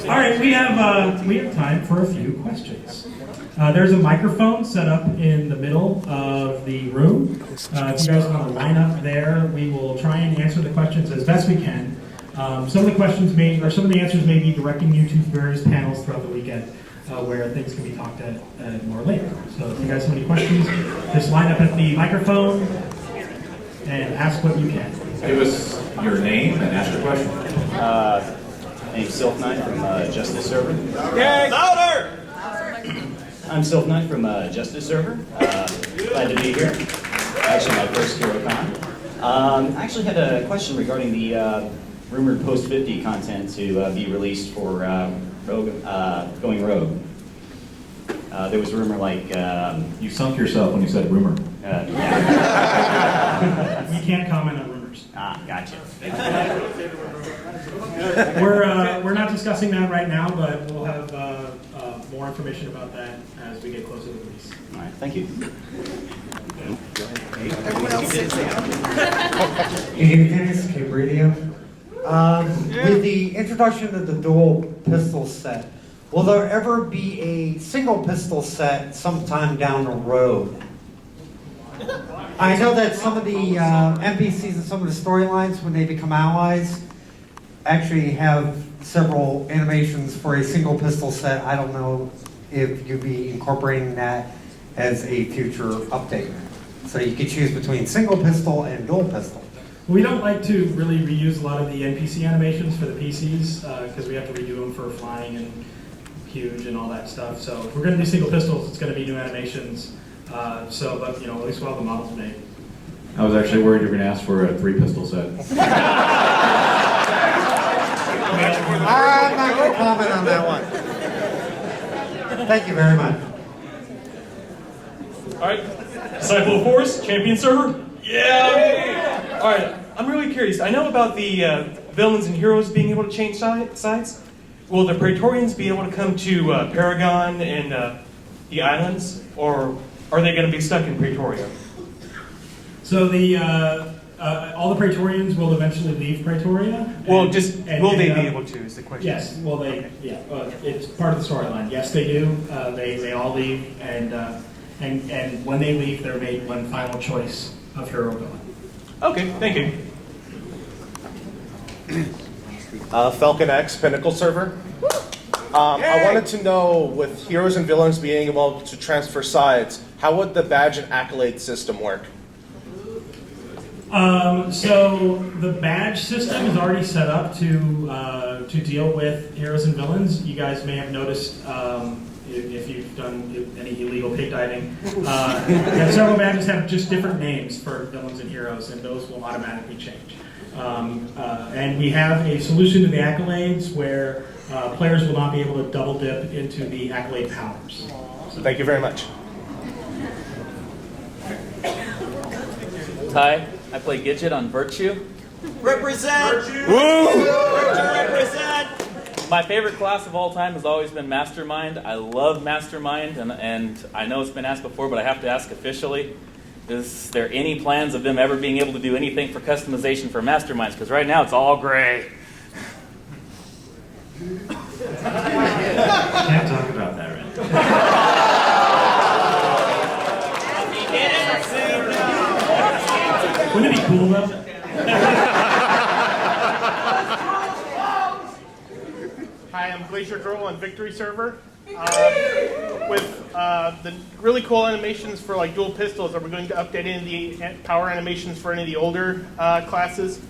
All right, we have time for a few questions. There's a microphone set up in the middle of the room. If you guys want to line up there, we will try and answer the questions as best we can. Some of the questions some of the answers may be directing you to various panels throughout the weekend where things can be talked at more later. So if you guys have any questions, just line up at the microphone and ask what you can. Give us your name and ask your question. My name's Sylph Knight from Justice Server. Yay! Louder! I'm Sylph Knight from Justice Server. Glad to be here. Actually, my first HeroCon. I actually had a question regarding the rumored post 50 content to be released for going rogue. There was a rumor like You sunk yourself when you said rumor. We can't comment on rumors. Gotcha. We're not discussing that right now, but we'll have more information about that as we get closer to the release. All right, thank you. Everyone else sits down. Hey, Dennis, Cape Radio. With the introduction of the dual pistol set, will there ever be a single pistol set sometime down the road? I know that some of the NPCs and some of the storylines, when they become allies, actually have several animations for a single pistol set. I don't know if you'd be incorporating that as a future update. So you could choose between single pistol and dual pistol. We don't like to really reuse a lot of the NPC animations for the PCs because we have to redo them for flying and huge and all that stuff. So if we're going to do single pistols, it's going to be new animations. But at least we'll have the models made. I was actually worried you were going to ask for a 3-pistol set. I'm not going to comment on that one. Thank you very much. Alright, Disciple of Force, Champion Server? Yeah! Alright, I'm really curious. I know about the villains and heroes being able to change sides. Will the Praetorians be able to come to Paragon and the islands, or are they going to be stuck in Praetoria? So all the Praetorians will eventually leave Praetoria. Will they be able to, is the question. Yes, well, it's part of the storyline. Yes, they do. They all leave, and when they leave, they're made one final choice of hero villain. Okay, thank you. Falcon X, Pinnacle Server. I wanted to know, with heroes and villains being able to transfer sides, how would the badge and accolade system work? So the badge system is already set up to deal with heroes and villains. You guys may have noticed if you've done any illegal pig diving, that several badges have just different names for villains and heroes, and those will automatically change. And we have a solution to the accolades where players will not be able to double dip into the accolade powers. Thank you very much. Hi, I play Gidget on Virtue. Represent! Woo! Represent! My favorite class of all time has always been Mastermind. I love Mastermind, and I know it's been asked before, but I have to ask officially. Is there any plans of them ever being able to do anything for customization for Masterminds? Because right now it's all gray. Can't talk about that right now. Wouldn't it be cool though? Hi, I'm Glacier Girl on Victory Server. With the really cool animations for like dual pistols, are we going to update any of the power animations for any of the older classes?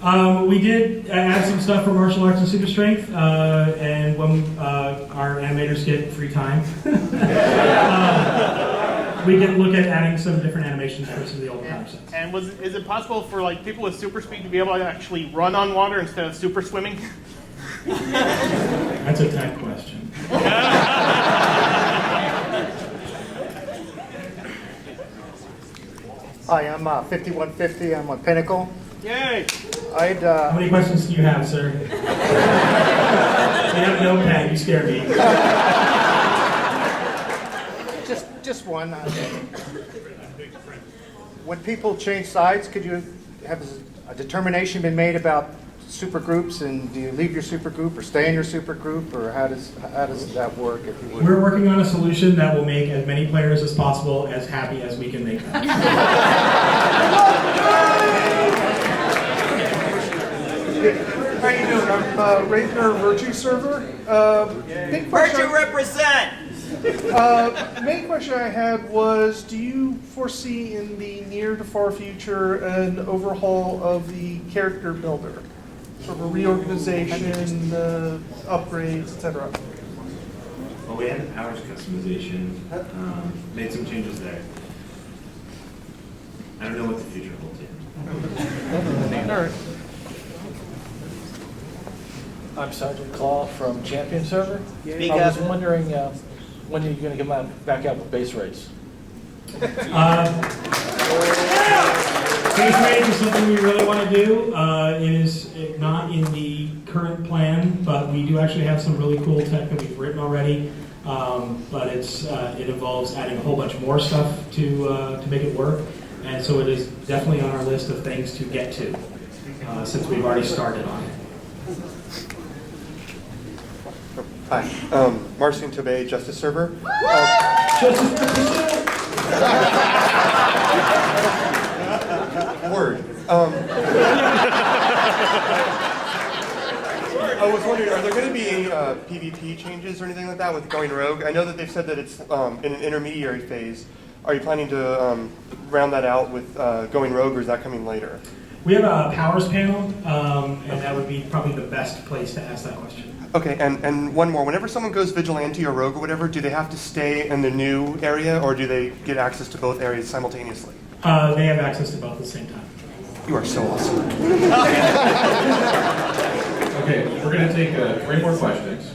We did add some stuff for martial arts and super strength, and when our animators get free time, we can look at adding some different animations for some of the older power sets. And is it possible for like people with super speed to be able to actually run on water instead of super swimming? That's a tech question. Hi, I'm 5150. I'm on Pinnacle. Yay! How many questions do you have, sir? You have no pen. You scare me. Just one. When people change sides, could you have a determination been made about super groups, and do you leave your super group or stay in your super group, or how does that work? If you would? We're working on a solution that will make as many players as possible as happy as we can make them. How you doing? I'm Raitner, Virtue Server. Big question. Virtue represent! Main question I had was, do you foresee in the near to far future an overhaul of the character builder? Sort of a reorganization, upgrades, etc.? Well, we had powers customization, made some changes there. I don't know what the future holds yet. All right. I'm Sergeant Claw from Champion Server. Speak I was up. wondering when are you going to come back out with base rates? Base rates is something we really want to do. It is not in the current plan, but we do actually have some really cool tech that we've written already. But it involves adding a whole bunch more stuff to make it work, and so it is definitely on our list of things to get to since we've already started on it. Hi, Marcian Tobey, Justice Server. Word. I was wondering, are there going to be any PvP changes or anything like that with Going Rogue? I know that they've said that it's in an intermediary phase. Are you planning to round that out with Going Rogue, or is that coming later? We have a powers panel, and that would be probably the best place to ask that question. Okay, and one more. Whenever someone goes Vigilante or Rogue or whatever, do they have to stay in the new area, or do they get access to both areas simultaneously? They have access to both at the same time. You are so awesome. Okay, we're going to take 3 more questions.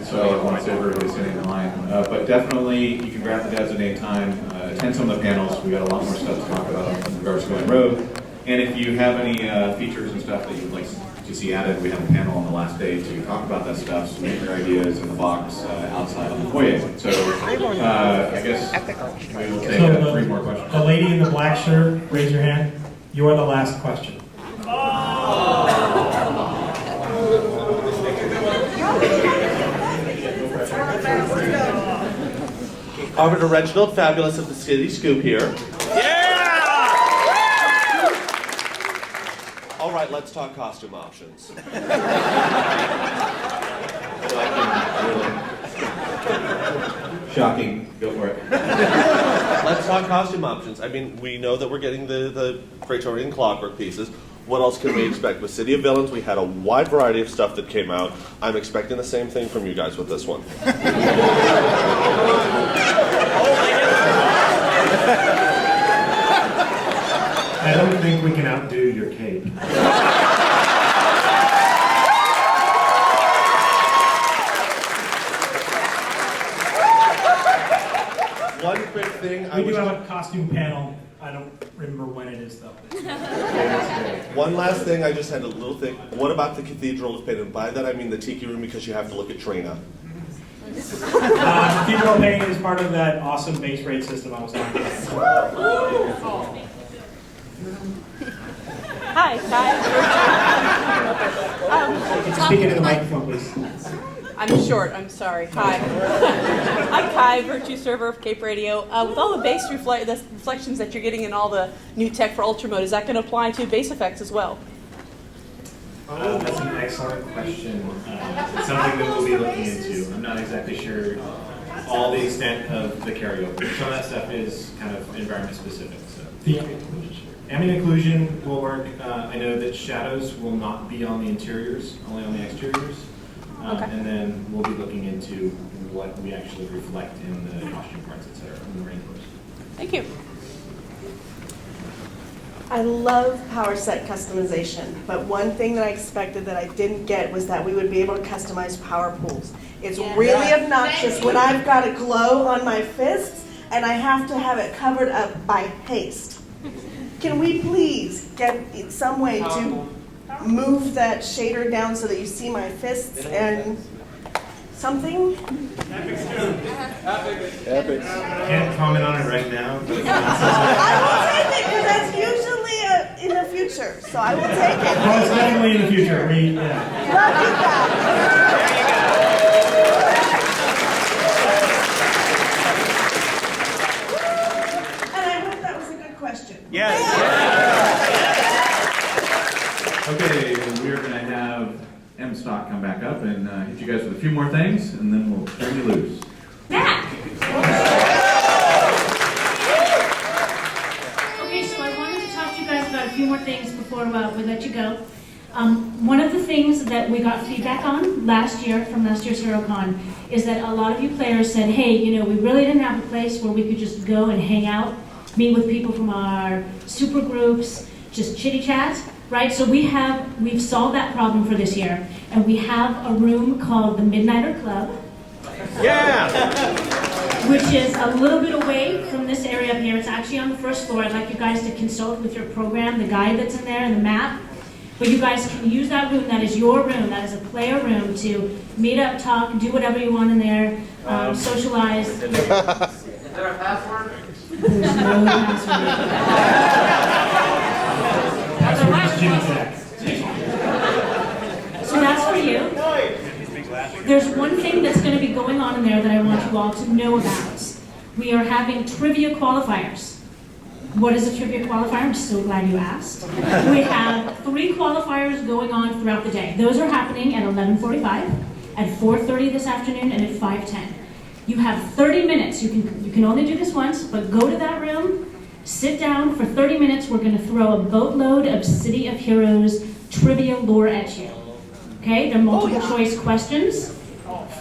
So I want to say everybody's sitting in line. But definitely, you can grab the designated time, attend some of the panels. We got a lot more stuff to talk about in regards to Going Rogue. And if you have any features and stuff that you'd like to see added, we have a panel on the last day to talk about that stuff, submit your ideas in the box outside on the foyer. So I guess we will take 3 more questions. The lady in the black shirt, raise your hand. You are the last question. Arbiter Reginald, fabulous of the City Scoop here. All right, let's talk costume options. Shocking. Go for it. Let's talk costume options. I mean, we know that we're getting the Praetorian Clockwork pieces. What else can we expect? With City of Villains, we had a wide variety of stuff that came out. I'm expecting the same thing from you guys with this one. I don't think we can outdo your cape. One quick thing. We do have a costume panel. I don't remember when it is, though. One last thing, I just had a little thing. What about the Cathedral of Pain? And by that I mean the Tiki Room, because you have to look at Trina. Cathedral of Pain is part of that awesome base rate system I was talking about. Hi, Speak into the microphone, please. I'm short, I'm sorry. Hi. I'm Kai, Virtue Server of Cape Radio. With all the bass reflections that you're getting in all the new tech for Ultra Mode, is that going to apply to bass effects as well? That's an excellent question. It's something that we'll be looking into. I'm not exactly sure all the extent of the carryover. Some of that stuff is kind of environment specific. So. Ambient occlusion will work. I know that shadows will not be on the interiors, only on the exteriors. Okay. And then we'll be looking into what we actually reflect in the costume parts, etc. in the rainbows. Thank you. I love power set customization, but one thing that I expected that I didn't get was that we would be able to customize power pools. It's really obnoxious when I've got a glow on my fists and I have to have it covered up by paste. Can we please get some way to move that shader down so that you see my fists and something? Epic. Can't comment on it right now. But I will take it because that's usually in a future, so I will take it. Most definitely in the future. Love you guys. And I hope that was a good question. Yes. Okay, we are going to have M. Stock come back up and hit you guys with a few more things, and then we'll turn you loose. Okay, so I wanted to talk to you guys about a few more things before we let you go. One of the things that we got feedback on last year from last year's HeroCon is that a lot of you players said, hey, you know, we really didn't have a place where we could just go and hang out, meet with people from our super groups, just chitty chat, right? So we've solved that problem for this year, and we have a room called the Midnighter Club. Yeah! Which is a little bit away from this area up here. It's actually on the first floor. I'd like you guys to consult with your program, the guide that's in there, and the map. But you guys can use that room. That is your room. That is a player room to meet up, talk, do whatever you want in there, socialize. Is there a password? There's no password. So that's for you. There's one thing that's going to be going on in there that I want you all to know about. We are having trivia qualifiers. What is a trivia qualifier? I'm so glad you asked. We have 3 qualifiers going on throughout the day. Those are happening at 11:45, at 4:30 this afternoon, and at 5:10. You have 30 minutes. You can only do this once, but go to that room, sit down for 30 minutes. We're going to throw a boatload of City of Heroes trivia lore at you. Okay, they're multiple choice questions.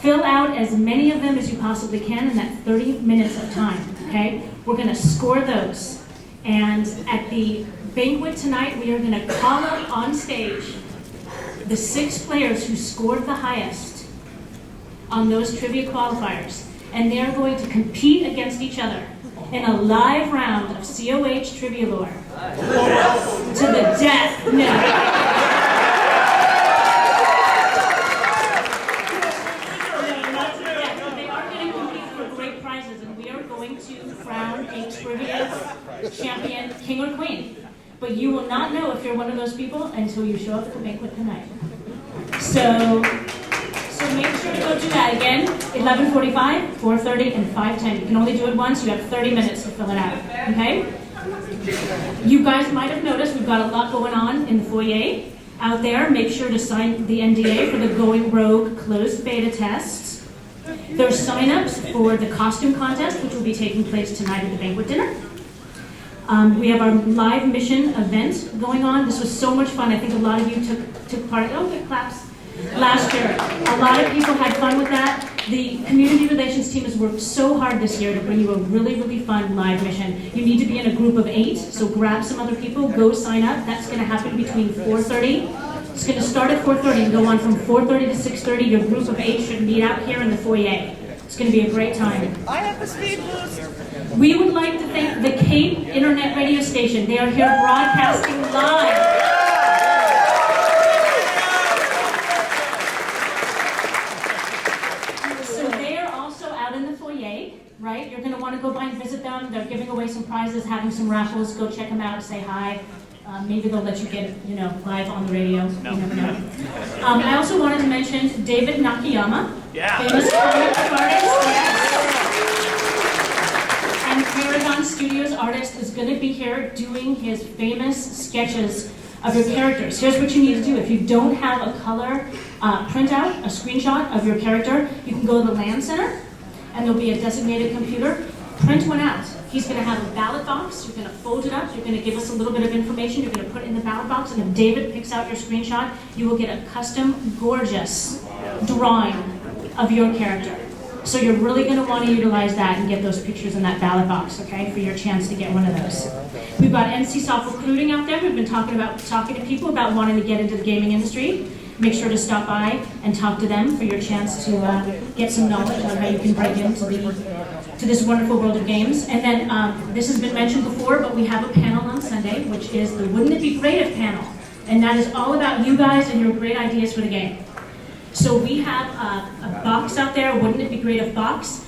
Fill out as many of them as you possibly can in that 30 minutes of time. Okay, we're going to score those. And at the banquet tonight, we are going to call up on stage the 6 players who scored the highest on those trivia qualifiers. And they're going to compete against each other in a live round of COH trivia lore. To the death. No. Champion, king or queen. But you will not know if you're one of those people until you show up at the banquet tonight. So make sure to go do that again. 11:45, 4:30, and 5:10. You can only do it once. You have 30 minutes to fill it out. Okay? You guys might have noticed we've got a lot going on in the foyer out there. Make sure to sign the NDA for the Going Rogue closed beta tests. There's sign-ups for the costume contest, which will be taking place tonight at the banquet dinner. We have our live mission event going on. This was so much fun. I think a lot of you took part. Oh, good claps. Last year, a lot of people had fun with that. The community relations team has worked so hard this year to bring you a really, really fun live mission. You need to be in a group of 8, so grab some other people, go sign up. That's going to happen between 4:30. It's going to start at 4:30 and go on from 4:30 to 6:30. Your group of 8 should meet out here in the foyer. It's going to be a great time. I have the speed boost. We would like to thank the Cape Internet Radio Station. They are here broadcasting live. So they are also out in the foyer, right? You're going to want to go by and visit them. They're giving away some prizes, having some raffles. Go check them out, say hi. Maybe they'll let you get, live on the radio. No. You never know. I also wanted to mention David Nakayama, famous comic artist. And Paragon Studios artist is going to be here doing his famous sketches of your characters. Here's what you need to do. If you don't have a color printout, a screenshot of your character, you can go to the LAN Center, and there'll be a designated computer. Print one out. He's going to have a ballot box. You're going to fold it up. You're going to give us a little bit of information. You're going to put it in the ballot box. And if David picks out your screenshot, you will get a custom, gorgeous drawing of your character. So you're really going to want to utilize that and get those pictures in that ballot box, okay, for your chance to get one of those. We've got NC Soft Recruiting out there. We've been talking to people about wanting to get into the gaming industry. Make sure to stop by and talk to them for your chance to get some knowledge on how you can break into this wonderful world of games. And then this has been mentioned before, but we have a panel on Sunday, which is the Wouldn't It Be Great If panel. And that is all about you guys and your great ideas for the game. So we have a box out there, Wouldn't It Be Great If box.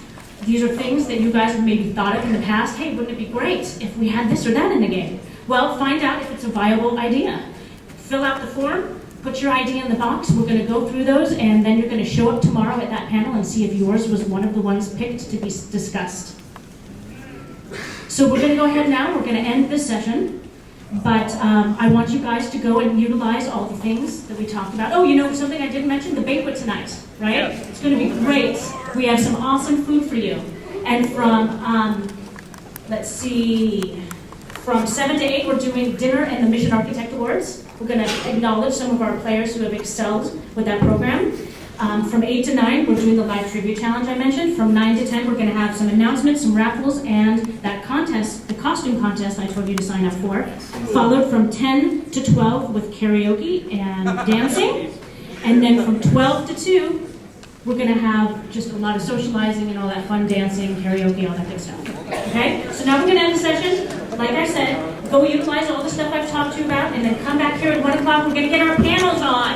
These are things that you guys have maybe thought of in the past. Hey, wouldn't it be great if we had this or that in the game? Well, find out if it's a viable idea. Fill out the form, put your idea in the box. We're going to go through those, and then you're going to show up tomorrow at that panel and see if yours was one of the ones picked to be discussed. So we're going to go ahead now. We're going to end this session. But I want you guys to go and utilize all the things that we talked about. Oh, you know, something I didn't mention, the banquet tonight, right? Yes. It's going to be great. We have some awesome food for you. And from, let's see, from 7 to 8, we're doing dinner and the Mission Architect Awards. We're going to acknowledge some of our players who have excelled with that program. From 8 to 9, we're doing the live trivia challenge I mentioned. From 9 to 10, we're going to have some announcements, some raffles, and that contest, the costume contest I told you to sign up for. Followed from 10 to 12 with karaoke and dancing. And then from 12 to 2, we're going to have just a lot of socializing and all that fun dancing, karaoke, all that good stuff. Okay? So now we're going to end the session. Like I said, go utilize all the stuff I've talked to you about, and then come back here at 1 o'clock. We're going to get our panels on.